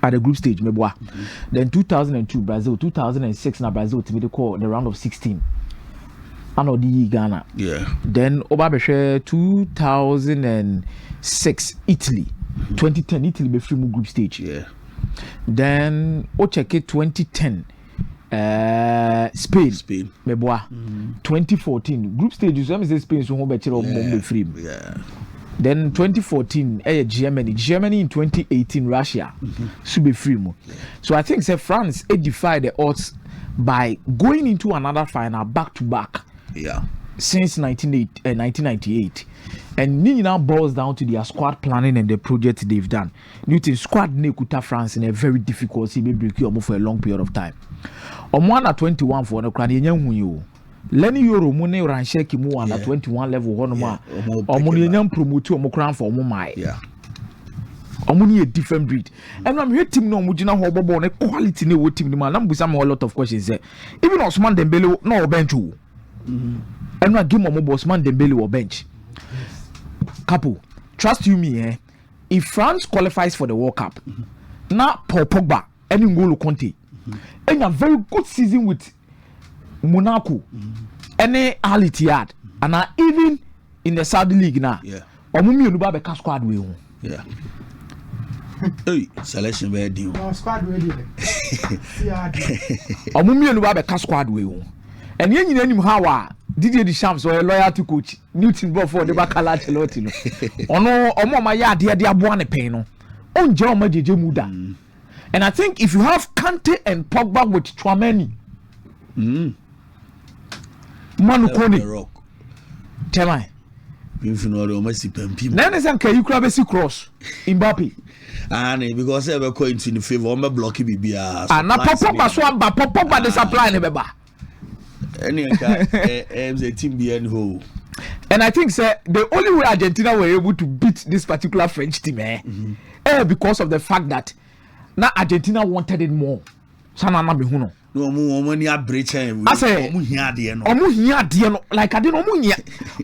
at the group stage, meboa. Then 2002 Brazil, 2006 na Brazil to me call the round of 16. Ano di Ghana. Yeah. Then Obabeshe 2006 Italy. 2010 Italy be free group stage. Yeah. Then Ocheke 2010 Spain. Meboa. 2014 group stage. So I say Spain so be free. Yeah. Then 2014 Germany in 2018 Russia should be free mo. So I think say France defied the odds by going into another final back to back. Yeah. Since 1998, and now boils down to their squad planning and the project they've done. Newton squad nekuta France in a very difficult CB break you for a long period of time. Omwana 21 for the crane you. Lenny Euro Mune Ransheki mu under 21 level honoma. Omunian promote omokran for omai. Yeah. Omuni a different breed. And I'm here team no mujina hobo ne quality ne wo team ni man. I'm busam a lot of questions there. Even Osman Dembele no bench. I'm not give my Osman Dembele or bench. Couple, trust you me, if France qualifies for the World Cup, now Paul Pogba, any N'Golo Conte, and a very good season with Monaco, any Al Ittihad, and even in the Saudi League now, Omumi Olubabe squad we own. Yeah. Hey, selection very deal. Squad ready. Omumi Olubabe squad we own. And yen him how Didier Deschamps or a loyalty coach Newton before the Bacala Telotino. Ono omo ma ya dia boane pen no. Onje o ma jeje muda. And I think if you have Kante and Pogba with Tchouameni. Manu Kone. Tell me. Infinity o Messi pempim. Na na san ka you crab see cross Mbappe. And because e be going to in favor o me block bibia. Ah na Pogba so amba Pogba the supply ne beba. Any a team behind who. And I think sir, the only way Argentina were able to beat this particular French team because of the fact that now Argentina wanted it more. Sana na behuno. No money a breach. I say omu hia de no. Like I didn't omu hia.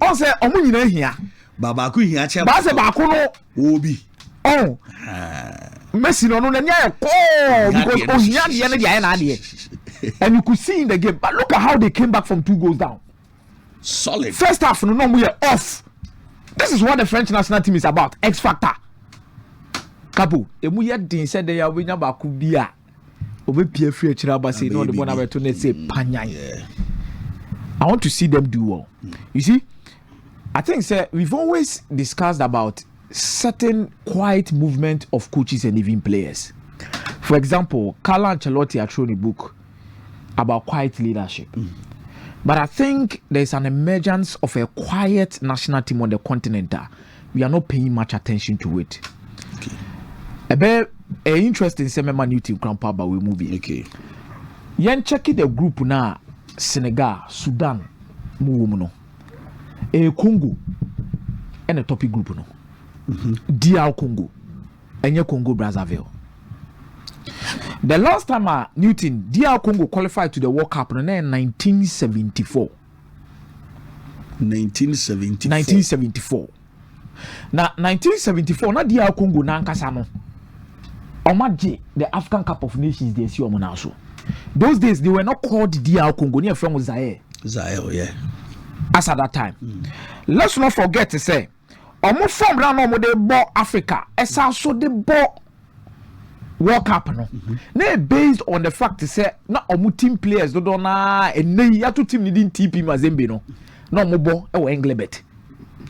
I say omu nyina hia. Baba ku hia che. Ba say ba ko no obi. Oh. Messi no na nya because o hia de na dia na de. And you could see in the game, but look at how they came back from 2 goals down. Solid. First half, no we are off. This is what the French national team is about. X factor. Kapu, emuya din said they are winning back kubia. Obe pie free chiraba say no the one about to say panyan. I want to see them do well. You see, I think sir, we've always discussed about certain quiet movement of coaches and even players. For example, Carlo Ancelotti had written a book about quiet leadership. But I think there's an emergence of a quiet national team on the continent. We are not paying much attention to it. A very interesting seminar new team grandpa but we move it. Okay. Yen check the group now Senegal, Sudan, Muumuno, Congo, and a topic group no. DR Congo, and your Congo Brazzaville. The last time Newton DR Congo qualified to the World Cup in 1974. 1974. Now 1974 na DR Congo na nkasa no. Omaje the African Cup of Nations they see omo now so. Those days they were not called DR Congo, near from Zaire. Zaire, yeah. As at that time. Let's not forget to say omo from round omo de ball Africa. Esa so de ball World Cup no. Na based on the fact to say na omo team players do na ene ya to team ni din TP Mazembe no. Na omo bo e wo Englebet.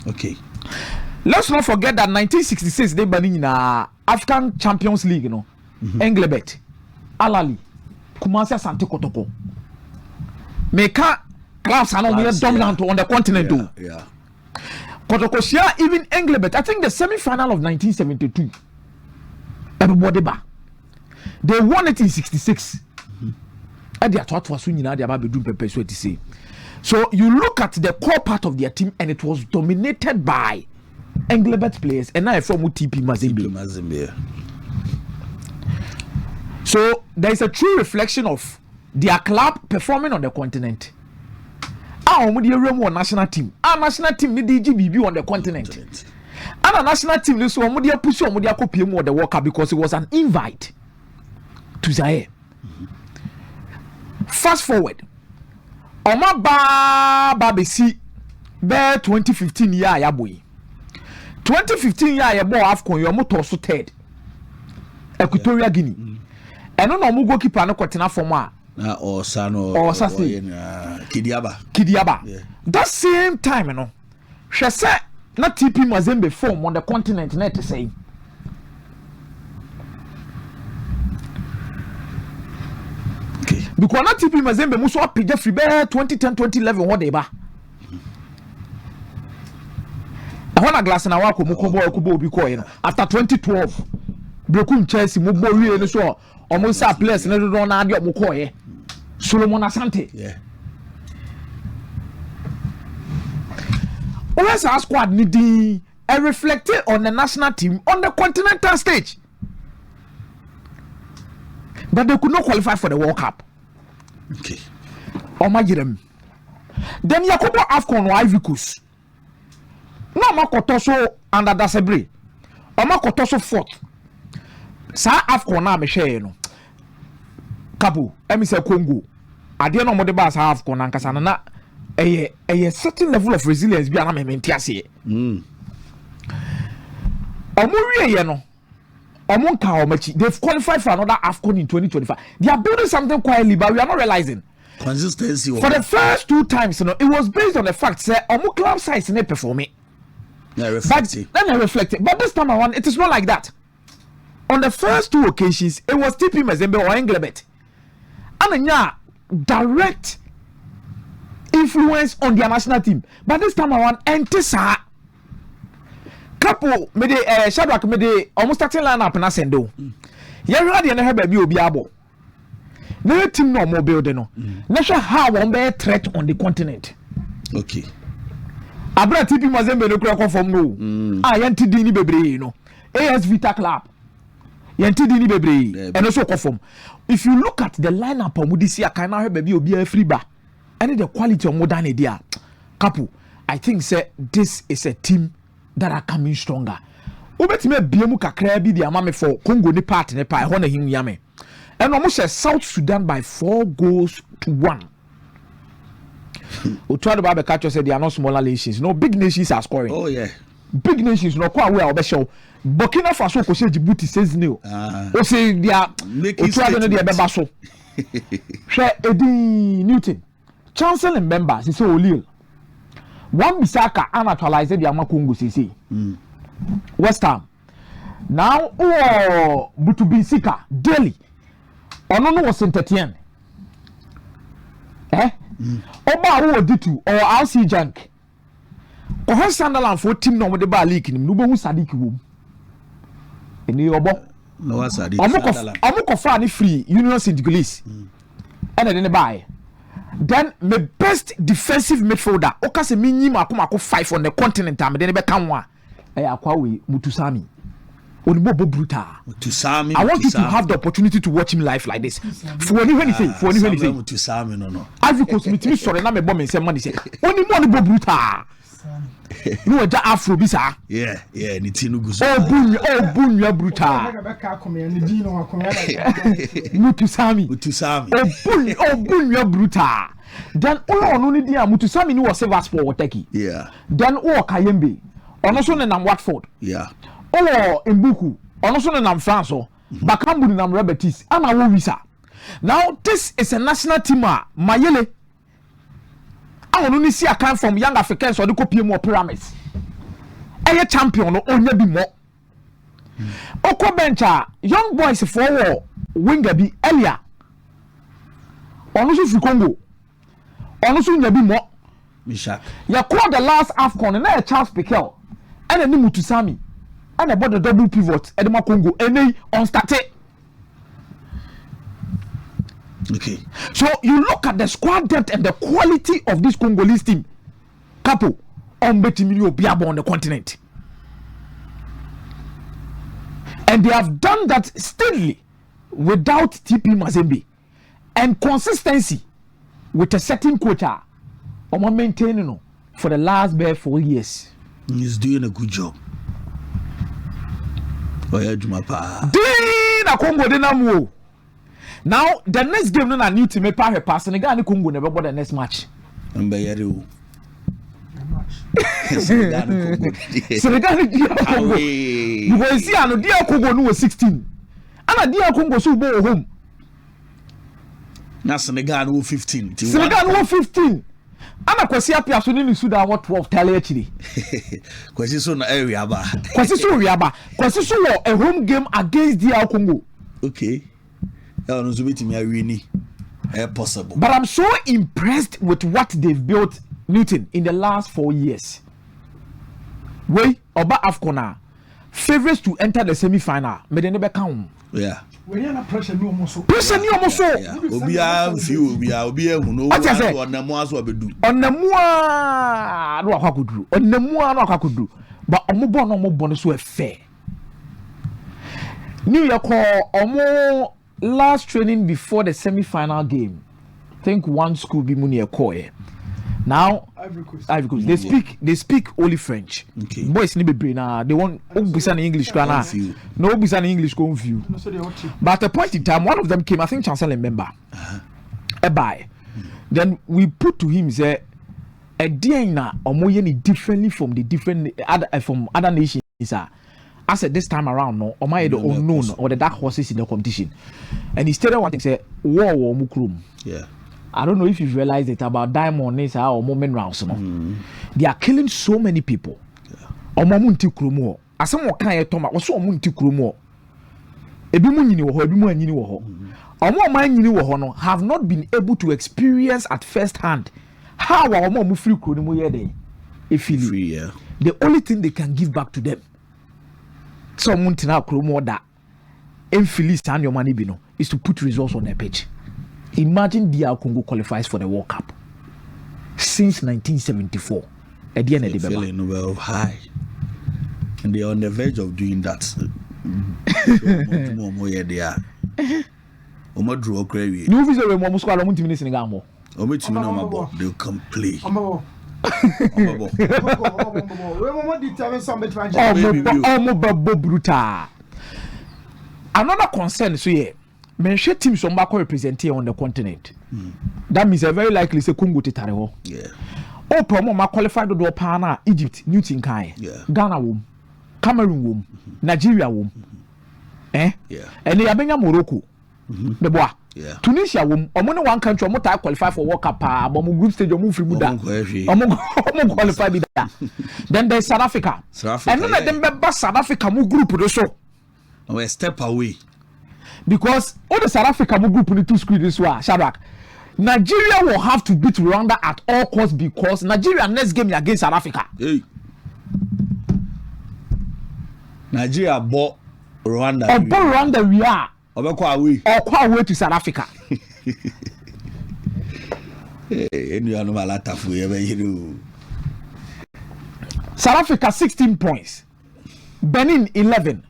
Okay. Let's not forget that 1966 they bani na African Champions League no. Englebet, Alali, Kumasi Asante Kotoko. Meka clubs are not very dominant on the continent too. Yeah. Kotoko share even Englebet. I think the semi-final of 1972. Everybody ba. They won it in 66. And they are taught for soon, they are about to do paper so to say. So you look at the core part of their team and it was dominated by Englebet players and now from TP Mazembe. So there is a true reflection of their club performing on the continent. Our national team. Our national team need DGBB on the continent. And our national team is so push on the World Cup because it was an invite. to Zaire. Fast forward. Oma ba besi be 2015 year ya boy. 2015 year ya bo AFCON yo moto so third. Equatorial Guinea. Eno no mu goalkeeper no kwetena form a na Osano Kidiaba. Yeah. That same time no. Hwe se na TP Mazembe form on the continent na to say. Okay. Because na TP Mazembe muso apija free be 2010 2011 what dey ba. Ahona glass na wako mukobo obi ko ye no. After 2012 Brekum Chelsea mo bo wie no so omo sa players na do na ade omo ko ye. Solomon Asante. Yeah. Always our squad needing reflected on the national team on the continental stage. But they could not qualify for the World Cup. Okay. Then Yakubu AFCON or Ivory Coast. No Makotoso under Dasebre. Makotoso fourth. Sa AFCON na me share no. Kabu, emise Congo. Ade no mo de ba sa AFCON na nkasa na a certain level of resilience be an ase. They've qualified for another AFCON in 2025. They are building something quietly, but we are not realizing consistency. For the first 2 times, it was based on the fact that club size in performing. But this time around, it is not like that. On the first 2 occasions, it was TP Mazembe or Englebet. And direct influence on their national team, but this time around Entisa couple me de Shadrack me de almost starting lineup na sendo ye ready na have baby obi abo na team no more build no na sure how one be threat on the continent. Okay, abra TP Mazembe no kura confirm no yenti di ni bebre no AS Vita Club yenti di ni bebre and also confirm. If you look at the lineup of this year can have baby obi a free bar and the quality of modern idea couple, I think say this is a team that are coming stronger. Ubetime biemu kakra bi di amame for Congo ni part ne pa ho na him yame. And almost South Sudan by 4-1. Utwado ba be catch say they are not smaller nations. No, big nations are scoring. Oh yeah. Big nations no kwa we obe show. Burkina Faso ko say Djibouti says no. O say they are Utwado no dey beba so. Hwe Edi Newton. Chancellor members is so Lille. One Bisaka actualized the Congo CC. West Ham. Now, Butubisika, Delhi. Ono was Saint Etienne. Oba who D2 or RC Jank. Or Sunderland for team no the bar leak in Nubu Sadik room. In the Obo. No, Sadik. Amoko Fani free, Union St. Gilles. And then buy. Then my best defensive midfielder okase minyi makomako 5 on the continent am then be kan wa akwawe Mutusami onibo brutal Mutusami. I want you to have the opportunity to watch him live like this for anything Mutusami no Ivory Coast mitimi sore na me bom nsem man say onibo brutal no eja afro bi sa yeah ni tinu guzo bunwa brutal Mutusami bunwa brutal. Then ono ni dia Mutusami ni was Silver Sport Wateki. Yeah. Then Kayembe ono so ne nam Watford. Yeah. Mbuku ono so ne nam France o Bakambu ni nam Rebetis ama wo visa. Now this is a national team Mayele ono ni see account from young Africans or the copy more pyramids. Eye champion no onya bi mo. Oko bencha young boys for winger bi earlier. Ono so fi Congo. Ono so nya bi mo. Mishak. Ya call the last AFCON na Charles Piquel. And then Mutusami. And about the double pivot Edema Congo and on started. Okay. So you look at the squad depth and the quality of this Congolese team. Couple on Betimini Obiabo on the continent. And they have done that steadily without TP Mazembe. And consistency with a certain quota on maintaining for the last 4 years. He's doing a good job. Oh yeah, Jumapa. Dina Congo Dinamo. Now the next game no na new team pass Senegal and Congo never bought the next match. Mbeyere Senegal and Congo. You go see and DR Congo no was 16. And DR Congo so go home. Na Senegal no 15. Senegal no 15. Ana kwasi apia so ni Sudan what 12 tally actually. Kwasi so na area ba. Kwasi so riaba. Kwasi so a home game against DR Congo. Okay. No so betimi awini. Possible. But I'm so impressed with what they've built Newton in the last 4 years. Wait, Oba Afcona favorites to enter the semi-final. Me dey never count. Yeah. We are not pressure new almost. Pressure new almost so. Obi a few, obi a huno. On the mo aso abedu. On the mo no akwakudu. On the mo no akwakudu. But omo no so fair. New York omo last training before the semi-final game. I think one school be muni a now Ivory Coast. They speak only French. Okay. Boys ni be na they want obusan English kana. No obusan English go view. But at a point in time one of them came, I think Chancellor member. Then we put to him say a day na omoye ni differently from the different other nations. I said this time around no or my the unknown or the dark horses in the competition. And he stated one thing say war mukrum. Yeah. I don't know if you've realized it about diamond is or moment rounds. They are killing so many people. Omamunti krumo. Asamo kan toma oso omunti krumo. Ebi mu nyini wo ho, ebi mu anyini wo ho. Omo man nyini wo ho no have not been able to experience at first hand how omo mu free kru ni mu ye dey. Free, yeah. The only thing they can give back to them. So omunti na krumo da. Enfili stand your money bino is to put results on their page. Imagine DR Congo qualifies for the World Cup since 1974. At the end of the feeling well high, and they are on the verge of doing that. They are. Omo draw crazy. No visa we mo squad omo timi Senegal mo. Omo timi na mabo. They can play. Omo brutal. Another concern so here. Mention teams on back representing on the continent. That means a very likely say Congo titare. Yeah. Oh, promo ma qualified do pana Egypt, Newton Kai. Yeah. Ghana wom, Cameroon wom, Nigeria wom. Yeah. And they abenya Morocco. The boy. Yeah. Tunisia wom. Omo one country omo ta qualify for World Cup pa, but group stage omo free muda. Omo qualify be that. Then there's South Africa. And none of them be South Africa mu group do so. No, a step away. Because all the South Africa group in the two screens this one, Shadrach. Nigeria will have to beat Rwanda at all costs because Nigeria next game is against South Africa. Hey. Nigeria bought Rwanda. Rwanda we are. Or away to South Africa. South Africa 16 points. Benin 11.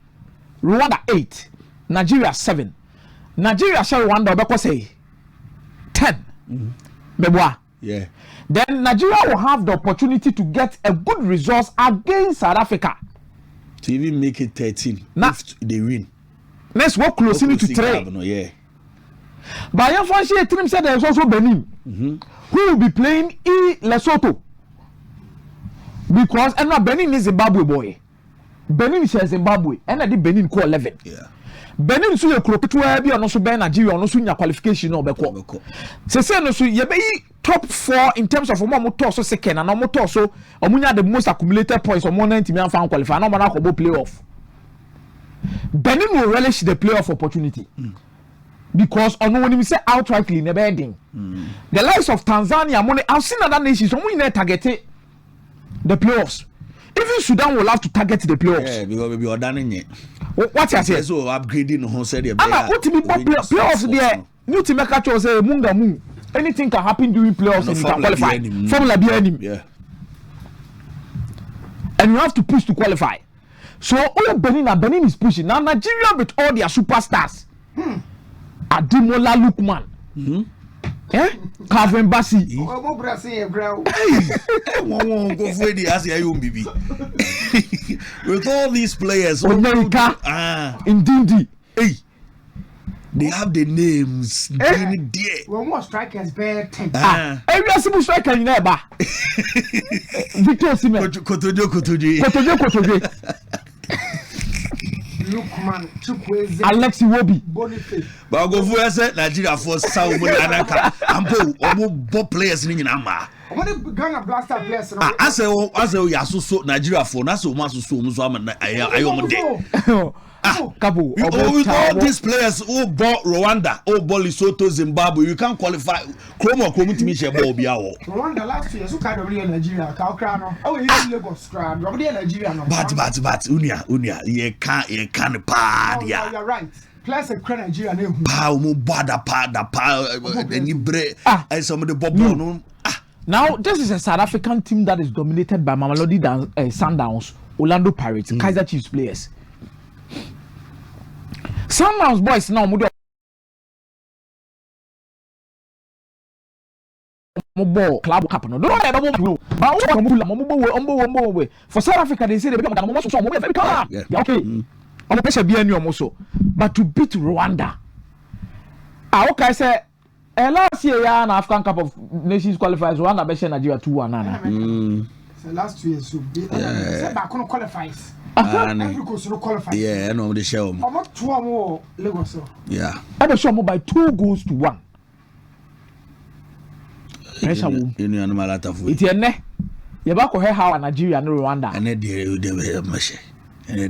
Rwanda 8. Nigeria 7. Nigeria shall Rwanda obeko say 10. Yeah. Then Nigeria will have the opportunity to get a good result against South Africa. To even make it 13 if they win. Let's work closely to 3. Yeah. But your team said there's also Benin who will be playing in Lesotho. Because Benin is Zimbabwe boy. Benin is Zimbabwe. And I did Benin call 11. Yeah. Benin so ye kroketo bi ono so ben Nigeria ono so nya qualification no beko se no so ye be top 4 in terms of omo to so second and omo to so omo nya the most accumulated points omo 90 me fan qualify no na go playoff. Benin will relish the playoff opportunity because ono woni say outrightly ne bedding the likes of Tanzania money I've seen other nations omo in target the playoffs. Even Sudan will have to target the playoffs. Yeah, because we be done it. What you say? So upgrading who said the what to be playoffs there? New team make catch say munga mu. Anything can happen during playoffs and you can qualify. Formula be enemy. Yeah. And you have to push to qualify. So all Benin is pushing. Now Nigeria with all their superstars. Ademola Lookman. Calvin Bassey. With all these players, America, Indindi, they they have the names. When more strikers bear 10. Every single striker in there, ba. Victor Osimhen. Kotoje. Lookman, Chukwueze, Alex Iwobi. Boniface. But go for us, Nigeria for South Anaka. Ampo players in Nama. What the Ghana Blaster players? I say, so Nigeria for Naso Masu Kabu. With all these players who bought Rwanda, who bought Lesotho, Zimbabwe, you can't qualify. Chromo to me, Rwanda last year, so kind of Nigeria, Calcrano. Oh, you Lagos crowd, Nigeria. But, Unia, you can't pad, yeah. You're right. Plus a Nigeria name. Pow, Mubada, and you break, and some of the Bob. Now, this is a South African team that is dominated by Mamelodi Sundowns, Orlando Pirates, Kaizer Chiefs players. Sundowns boys now ball club cap no for South Africa they say they become very calm. Okay. I'm pressure be any also. But to beat Rwanda. Okay, say last year yeah, African Cup of Nations qualifiers Rwanda beat Nigeria 2-1 So last 2 years so be back on qualifies. Yeah, I know the show. How much 2 more Lagos? Yeah. I be show by 2-1. Pressure won. You know malata fu. It ene. You back ko how Nigeria and Rwanda. And they mashe. And they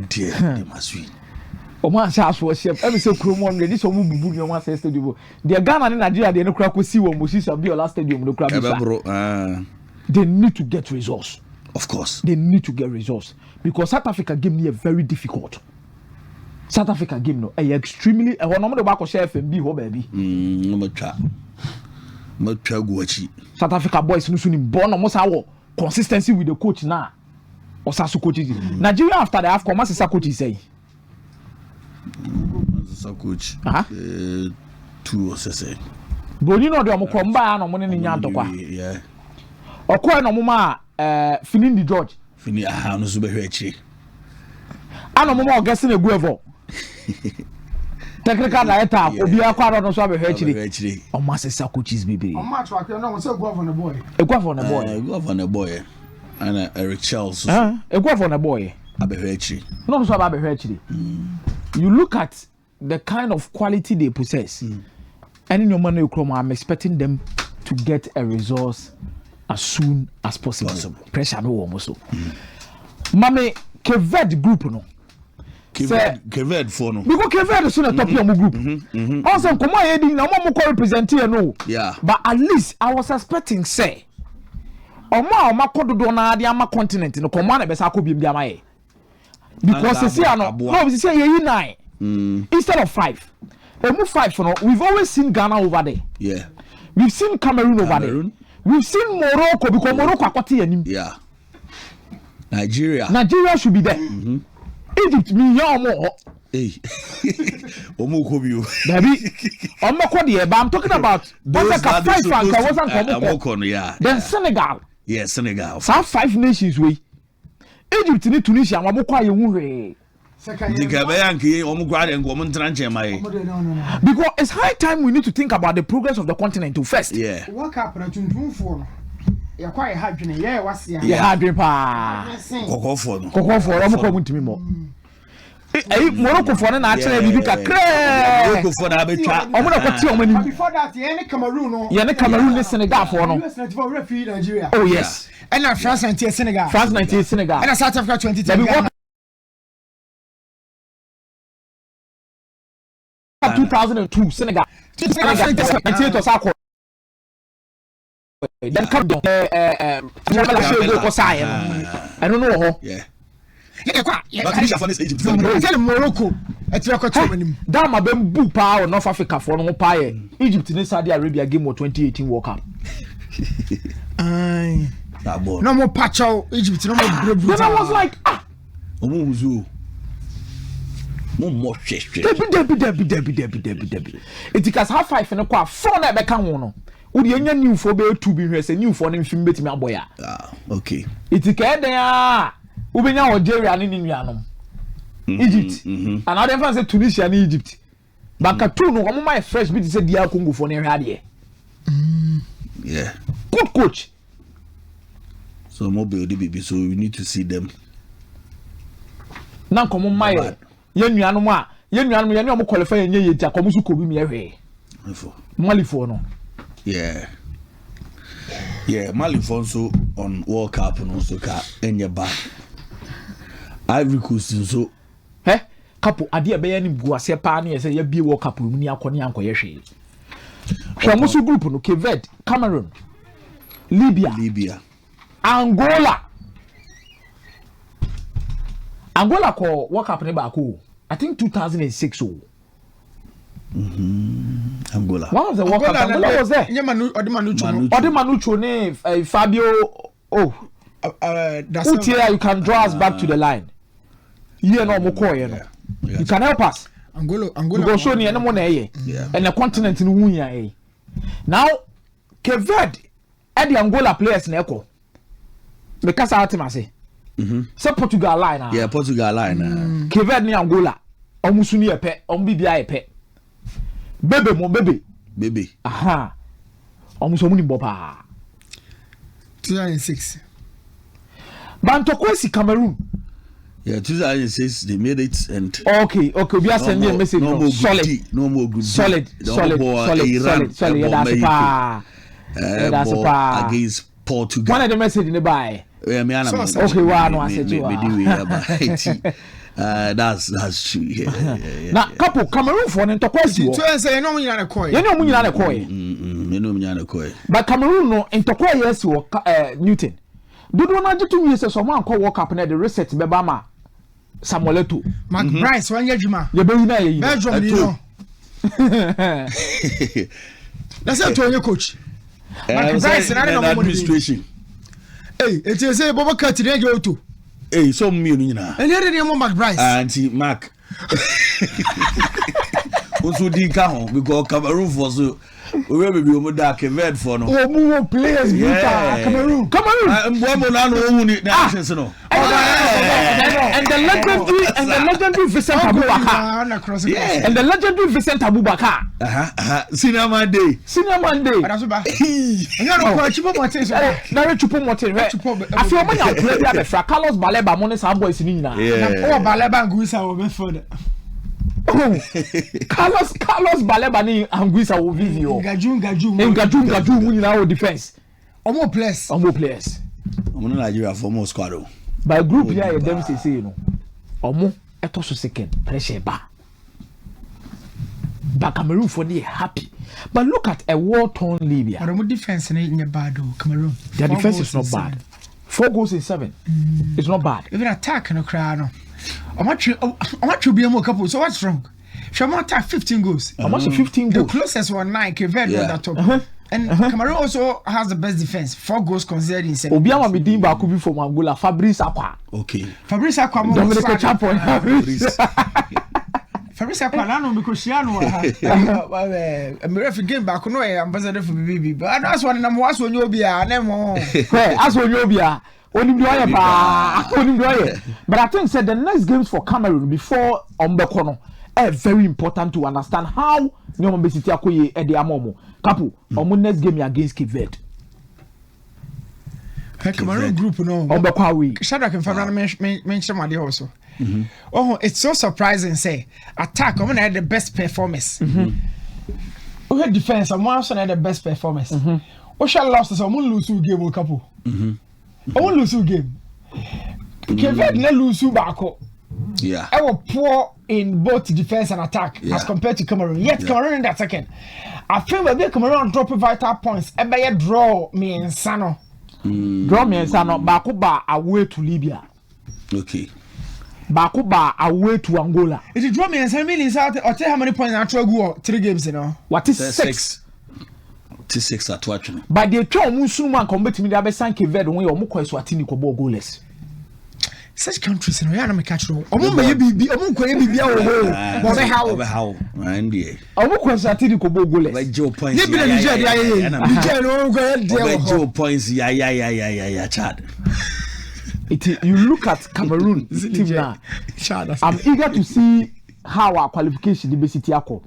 maswi. Omo asha so shep. Every say kromo on this omo bubu ni omo say stadium. The Ghana and Nigeria they no kra ko si wo Moses Abiola stadium no kra bisa. They need to get results. Of course. They need to get results because South Africa game is very difficult. South Africa game no extremely no back ko share FMB ho baby. No twa guachi. South Africa boys no ni born no sa wo consistency with the coach na. Osasu coaches. Nigeria after the AFCON Masisa coach say. Masisa coach. 2 or say. Boni no de omokomba no mo ne nya adokwa. Yeah. Okwa no mo ma Finindi George. No so be hwe Ano mo ma Augustine Eguevo. Technical director obi akwa no so be hwe o Masisa coaches bibi. On match wa no so Eguevo on the boy. Eguevo on the boy. And Eric Charles. Eguevo on the boy. Abehwechi. No so abehwechi. You look at the kind of quality they possess. Any no man I'm expecting them to get a resource as soon as possible. Pressure no almost so. Mame Keved group no. Keved for no. Because Keved is on the top of your group. Also, come on, heading now more represent here no. Yeah. But at least I was expecting say. Oma kododo na ade ama continent no come na be sa ko biem dia mai. Because you see no we say you 9 instead of 5. We move 5 for no. We've always seen Ghana over there. Yeah. We've seen Cameroon over there. We've seen Morocco because Morocco akwati anim. Yeah. Nigeria should be there. Egypt me ya omo. Hey. Omo ko bi o. Baby. Omo ko there but I'm talking about those 5 and come yeah. Then Senegal. Yeah, Senegal. 5 nations way. Egypt ni Tunisia wa mo kwa ye hu hwe. Because it's high time we need to think about the progress of the continent first. Yeah. What happened to 24? You're quite happy. Yeah, what's your pa? Koko for no. I'm coming to me more. Morocco for na actually bibi kakra. Morocco for na be twa. Omo na kwati omo ni. Before that, yeah, Cameroon no. Yeah, Cameroon ni Senegal for no. US 94 referee Nigeria. Oh yes. And France 98 Senegal. France 98 Senegal. And South Africa 2010. 2002 Senegal. 98 was our then come down. I don't know. Yeah. Morocco. That my bamboo power North Africa for no pie. Egypt in Saudi Arabia game of 2018 World Cup. No more patch out Egypt, no more. Then I was like, Debbie. It is half 5 and a quarter 4 na be kan wo no. Wo de anya new for be 2 bi hwese new for no mfim betimi aboya. Okay. It is ka den a wo benya Algeria ni nuanom. Egypt. And other fans say Tunisia and Egypt. Bakatu no omo my fresh bit say dia Congo for na hwade. Yeah. Good coach. So more build baby, so we need to see them. Na komo my ye nuanom a ye nuanom qualify enye ye tia komo su ko bi me hwe. Malifo no. Yeah. Yeah, Malifo so on World Cup and also ka enye bad. Ivory Coast so couple ade be ya ni guase pa na ye say ya bie World Cup mu ni akọ ne ankoye hwe. Hwe so group no Cape Verde, Cameroon, Libya, Angola ko World Cup ne ba ko. I think 2006 oh. Angola. One of the World Cup Angola was there. Odemanucho ne Fabio Utia, you can draw us back to the line. You no mo call you know. You can help us. Angola go show ni enemo na eye. And the continent no hu ya eh. Now Cape Verde e the Angola players na eko. Because atima say. So Portugal line na. Yeah, Portugal line na. Cape Verde ni Angola. Omusu ni epe, ombibia epe. Baby. Aha. Omuso mu ni bopa. 2006. Bantokwesi Cameroon. Yeah, 2006 they made it and okay, we are sending a message. No more good. Solid. That's against Portugal. One of the message in the buy. Yeah, me and okay, no, I said that's true. Yeah. Now, couple Cameroon for Ntokwesi. So say no munya na koy. You know munya na koy. You know munya na koy. But Cameroon no Ntokwesi yes wo Newton. Dodo na je 2 years so man call World Cup na the reset be ba ma Samuel Eto'o. Mark Bryce wan yadwuma. Ye be yi na ye. Belgium ni no. That's a Tony coach. Mark Bryce na no administration. Hey, it is say Bobo Kat dey go to. Hey, so me ni na. And here dey mo Mark Bryce. Auntie Mark. Also di ka ho because Cameroon for so we be o mo da Cape Verde for no. Oh, mo players brutal Cameroon. Mbo mo na no hu ni na actions no. And the legendary Vincent Abubakar. Yeah. And the legendary Vincent Abubakar. Senior man day. That's ba. You know ko chipo motin so. Na re chipo motin. Afi o mo nya play bia be fra Carlos Baleba mo ne some boys ni nyina. Na o Baleba nguisa wo be for Carlos Baleba ni Anguissa wo video. Ngaju mu nyina wo defense. Omo players. Omo Nigeria for more squad. By group here dem say no. Omo eto so second pressure ba. But Cameroon for they happy. But look at a war-torn Libya. But omo defense na bad Cameroon. Their defense is not bad. 4 goals in 7. It's not bad. Even attack no cry no. I'm actually be a couple. So what's wrong? Shamo attack 15 goals. How much 15 goals? The closest one 9 Cape Verde on that top. And Cameroon also has the best defense. 4 goals considered in 7. Obiama mi dimba kubi from Angola. Fabrice Akwa. Okay. Fabrice Akwa mo. Dominic Champion. Fabrice Akwa na no because she anu ha. Me ref game back no ambassador for BB. But that's one na mo aso nyo bia na mo. Aso nyo bia. But I think said the next games for Cameroon before Ombekono are very important to understand how Nyoma City akoye e de amomo. Kapu, omo next game against Cape Verde. Cameroon group no. Ombekwawe. Shadrack and Fabra mention my also. Oh, it's so surprising say attack omo na the best performance. We had defense omo also na the best performance. We shall lost so omo lose game o couple. I won't lose game. Cape Verde na lose baako. Yeah. I was poor in both defense and attack as compared to Cameroon. Yet Cameroon in that second. I feel maybe Cameroon drop vital points. Ebe draw me in Sano. Draw me in Sano. Baako ba away to Libya. Okay. Baako ba away to Angola. If you draw me in Sano, meaning I'll tell how many points I try go 3 games, you know. What is 6? 6 at watching. But they try Musu man come to me the Abesan Cape Verde when you almost quite Swatini ko goalless. Such countries no ya na me catch roll. Omo me bibi, omo ko ye bibi o. Obe how. NDA. Omo ko Swatini ko goalless. Like Joe points. Ye bi na Nigeria ye. Nigeria no go there. Joe points ya Chad. You look at Cameroon team now. I'm eager to see how our qualification the basic yako.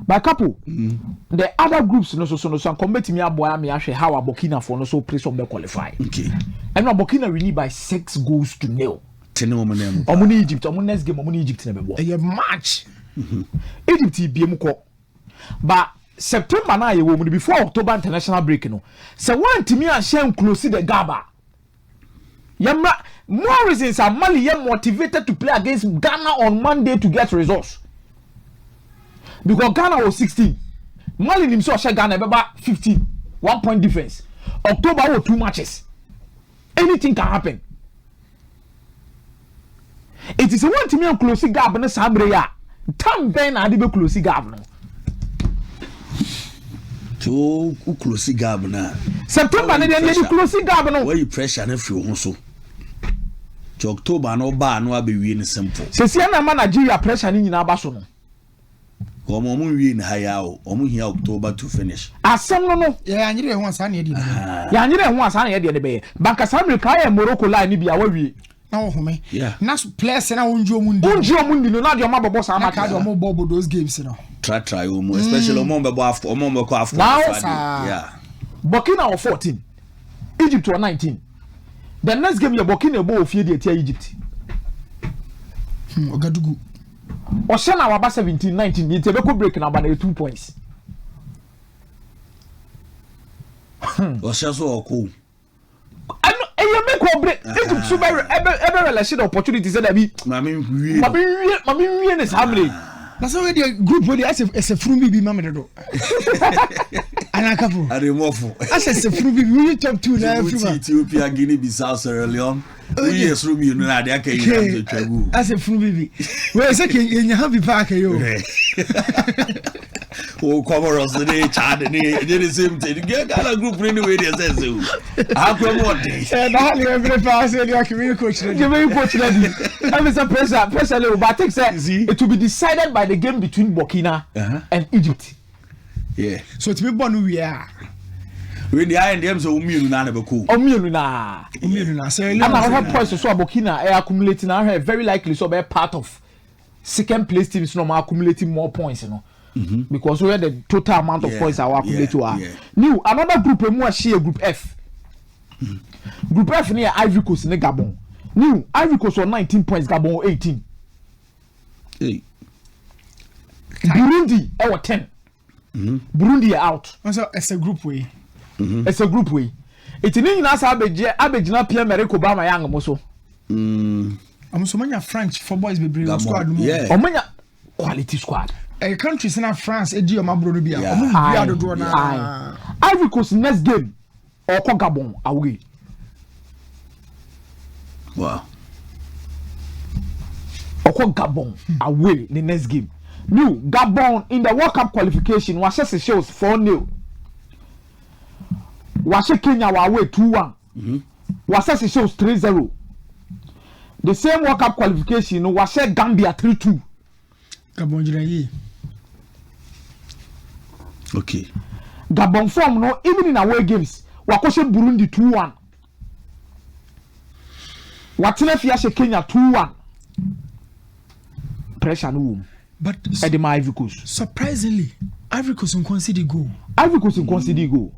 By couple, the other groups no so combat me aboa me ahwe how Burkina for no so place on be qualify. Okay. And Burkina really by 6 goals to nil. Omuni Egypt, omuni next game omuni Egypt na be bo. A match. Egypt be mu ko. But September na ye wo mu before October international break no. So one team a share close the gaba. Yamma more reasons are Mali motivated to play against Ghana on Monday to get results. Because Ghana was 16. Mali himself share Ghana about 15. 1 point difference. October were 2 matches. Anything can happen. It is a one team on close gap na Sabreya. Tam Ben Adibe close gap no. To close gap na. September na dey close gap no. Where you pressure na free ho so. To October no ba no abewie ne simple. Se sia na Nigeria pressure ni nyina ba so no. Omo wie ne haya o. Omo hia October to finish. Asem no no. Ya anyere ho asa na ye di. Ya anyere ho asa na ye di be. Banka America ya Morocco line ni bia wa wie. Na wo home. Yeah. Na players na wonju omundi. Wonju omundi no na de omo bobo sa match. Na ka de omo bobo those games no. Try omo, especially omo be after omo be ko after. Yeah. Burkina was 14. Egypt was 19. The next game your Burkina bo ofie de tia Egypt. Ogadugu. Oshana wa ba 17 19 yete be ko break na ba na 2 points. Osha so oku. You make or break. Egypt so ever relation opportunity say that be. Mami wie is hamle. That's already a group where as a fruit be mama do. Anakapo. I remove. As a fruit be we top 2 na everyone. Ethiopia, Guinea Bissau, Sierra Leone. We yes room you na dey aka you travel. As a fruit be. We say can you happy park yo. Oh, Comoros dey Chad dey the same thing. Get Ghana group anyway dey say so. How come what day? Na how every pass say you can coach. Give me coach ready. Have some pressure level but I think it will be decided by the game between Burkina and Egypt. Yeah. So it be born we are. When the INDM so umienu na be cool. Umienu na. So I'm have points so Burkina accumulating now very likely so be part of second place teams no accumulating more points you know. Because we had the total amount of points our accumulate to are. New another group more share group F. Group F near Ivory Coast in Gabon. New Ivory Coast on 19 points, Gabon 18. Hey. Burundi our 10. Burundi are out. So it's a group way. It's a group way. It's in English Abedina Pierre Merrick Obama Young Moso. I'm so many French for boys be bring squad. Yeah. Omanya quality squad. A country in France, a deal my brother be Ivory Coast next game or Gabon away. Wow. Or Gabon away the next game. New Gabon in the World Cup qualification was just shows 4-0. Was Kenya away 2-1. Was just shows 3-0. The same World Cup qualification was Gambia 3-2. Gabon jirayi. Okay. Gabon form no even in away games. Wakoshe Burundi 2-1. Watine fiashe Kenya 2-1. Pressure no. But Edema Ivory Coast. Surprisingly, Ivory Coast conceded goal. Ivory Coast conceded goal.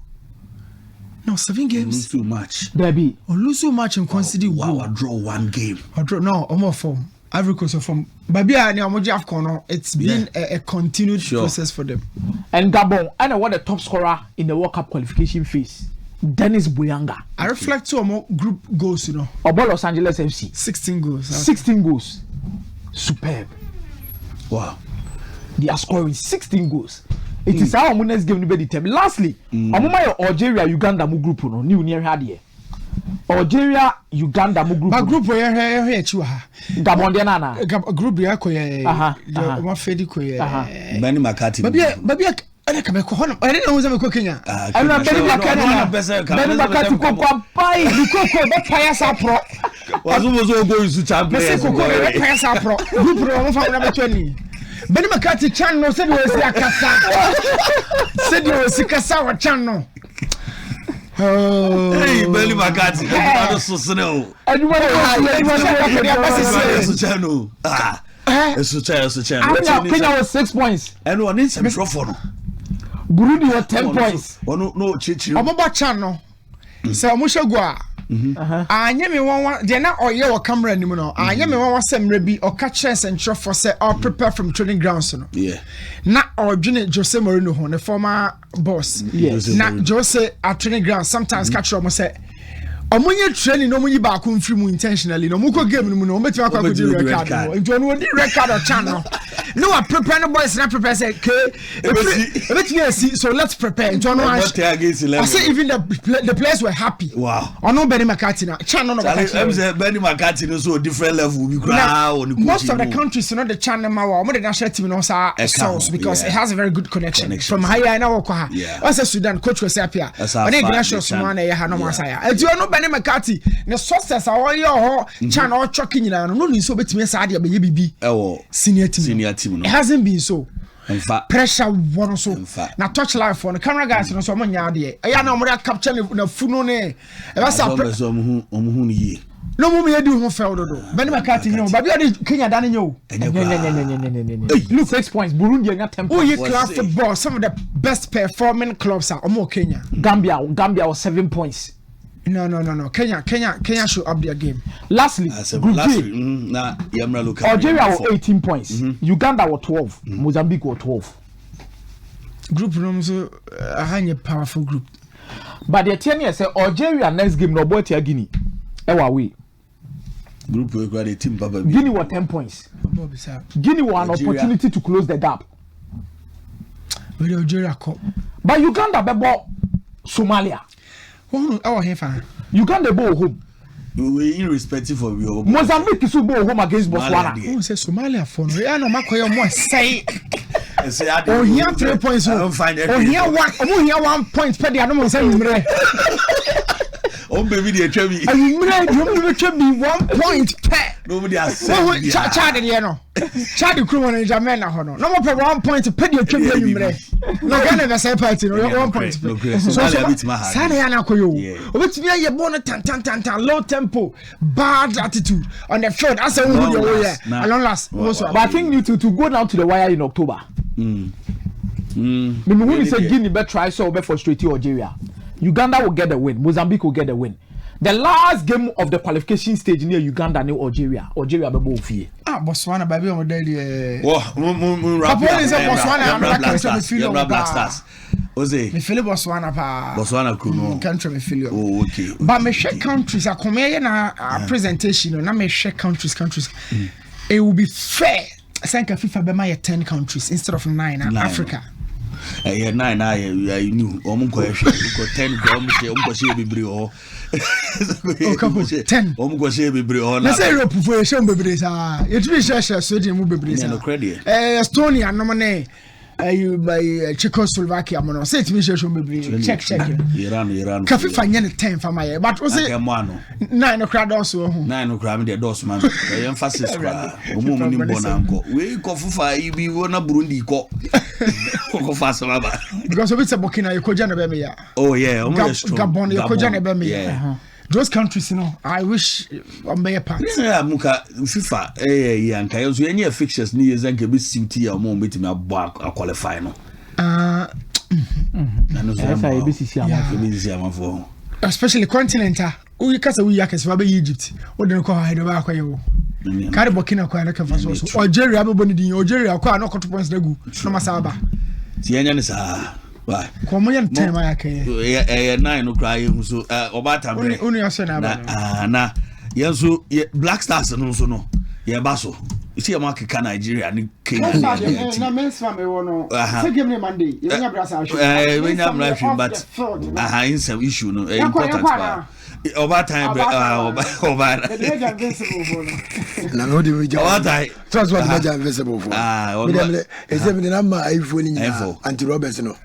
No, 7 games. Lose too much. There be. Or lose so much and conceded goal. Wow, I draw 1 game. I draw no, more from Ivory Coast from Babia and Yamoji Afcon. It's been a continued process for them. And Gabon, I know what the top scorer in the World Cup qualification phase. Dennis Bouyanga. I reflect to more group goals, you know. About Los Angeles FC. 16 goals. 16 goals. Superb. Wow. They are scoring 16 goals. It is our next game to be determined. Lastly, Algeria, Uganda mu group no new near here. Algeria, Uganda mu group. But group where here chiwa. Gabon de nana. Group ya ko ye. Oma fedi ko ye. Benny McCarthy. Baby ana ka be ko hono. Ana na uza me ko Kenya. Ana Benny McCarthy ko kwa pai. Ko be paya sa pro. Wazo go isu champions. Ko be paya sa pro. Group ro mo fa na be 20. Benny McCarthy chan no said we see akasa. Said we see kasa wa chan no. Oh, hey, Benny McCarthy. Everybody so snow. Everybody channel. Eso che. Kenya was 6 points. And one in some for no. Burundi was 10 points. No chichi. Omoba channel. So omushagwa. Anya me wan de na oye wo camera nim no. Anya me wan semre bi o ka kire central for say or prepare from training grounds no. Yeah. Na odwene Jose Mourinho ho, the former boss. Yes. Na Jose at training grounds sometimes catch almost say omunye training no munyi ba ko mfiri mu intentionally no muko game no no meti akwa ko di record no nti ono di record o channel no I prepare no boys na prepare say ebeti see so let's prepare nti ono I say even the players were happy. Wow. Ono Benny McCarthy na channel no I'm say Benny McCarthy no so different level we cry most of the countries know the channel ma wa the national team no sa source because it has a very good connection from higher na wo kwa ha say Sudan coach we say apia oni gracious man na ye ha no masaya nti ono Benny McCarthy ne success a oye ho channel o choking nyina no ni so betime sa de be ye bibi senior team no. It hasn't been so. In fact, pressure one so. Na touch life on the camera guys no so mo nya de. E ya na mo capture na funo ne. E ba sa omuhu ni ye. No mo me do ho fail do. Benny McCarthy no ba bi de Kenya dan nyo. Look 6 points. Burundi nya 10 points. Oh, you club football some of the best performing clubs are omo Kenya. Gambia was 7 points. No. Kenya should up their game. Lastly, Group G. Algeria was 18 points. Uganda was 12. Mozambique was 12. Group room so a high powerful group. But the 10 years say Algeria next game no boy to Guinea. Ewa we. Group we got a team Papa. Guinea was 10 points. Guinea was an opportunity to close the gap. But Algeria cup. But Uganda bebo Somalia. Uganda go home. We irrespective of your Mozambique is go home against Botswana. Who say Somalia for no? I know Makoyo mo say. Oh, here 3 points. Oh, here 1 point per the animal say mre. Oh baby dey tell me. You tell me 1 point per. Nobody has said. Chad dey no. Chad crew on German na ho no. No more 1 point per the tell me mre. No Ghana na say party no 1 point. So Sana ya na koyo. Obetimi aye ball tan low tempo, bad attitude on the field. As a who dey here. Along last. But I think you to go down to the wire in October. Me when you say Guinea be try so be frustrate Algeria. Uganda will get the win. Mozambique will get the win. The last game of the qualification stage near Uganda near Algeria. Algeria be both here. Botswana baby on there. Botswana Black Stars. Oze. Me feel Botswana pa. Botswana kuno. Country me feel. Oh okay. But me share countries. AKOMEAH na presentation. Na me share countries. It will be fair. I think FIFA be my 10 countries instead of 9 Africa. 9 I knew omunko ehwe ko 10 go omunko she bebre o 10 omunko she bebre o na say Europe for she bebre sa yetumi share so dey mu bebre sa Estonia no ne by Czechoslovakia no say yetumi share so bebre check Iran ka FIFA nye 10 for my but o say 9 no crowd also 9 no crowd me dey dos man emphasis kra omumu ni bona nko we ko FIFA ibi wona Burundi ko fast baba because of it's a Burkina Faso na be me ya oh yeah Gabon Yokoja na be me ya those countries you know I wish on be a part yeah muka FIFA yeah nka yo so any fixtures ni yezanke be suit ya mo betimi abo qualify no no so especially continental we kasa we yakes ba Egypt we dey ko ha do ba akwaye carry Burkina kwa na kafa so Algeria be boni din Algeria kwa na koto points dagu no masaba ti enya ne sa why komo yan tema yake 9 no cry hu so obata bre unu yaso na ba na yenso Black Stars no so no ye ba so isi ya makeka Nigeria ni Kenya na men's family wono say game ne Monday you nya brasa we nya brasa but in some issue no important part over time over na no dey we over time trust what the invisible for is even the number iPhone ni anti Roberts no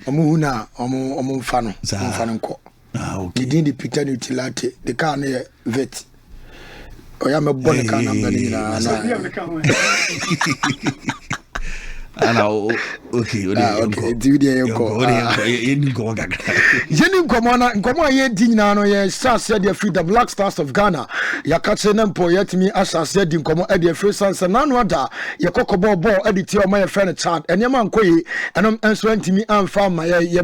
omo hu na omo mfa no nko okay didn't the picture utility the car na vet oya me bone car number ni na okay yeni nkomo ye di nyina no ye sase de free the Black Stars of Ghana ya kache na mpo yetimi asase di nkomo e de free sansa nanu ada ye kokobo ball e de ti o ma ye friend chat enema nkoyi enom enso antimi amfa ma ye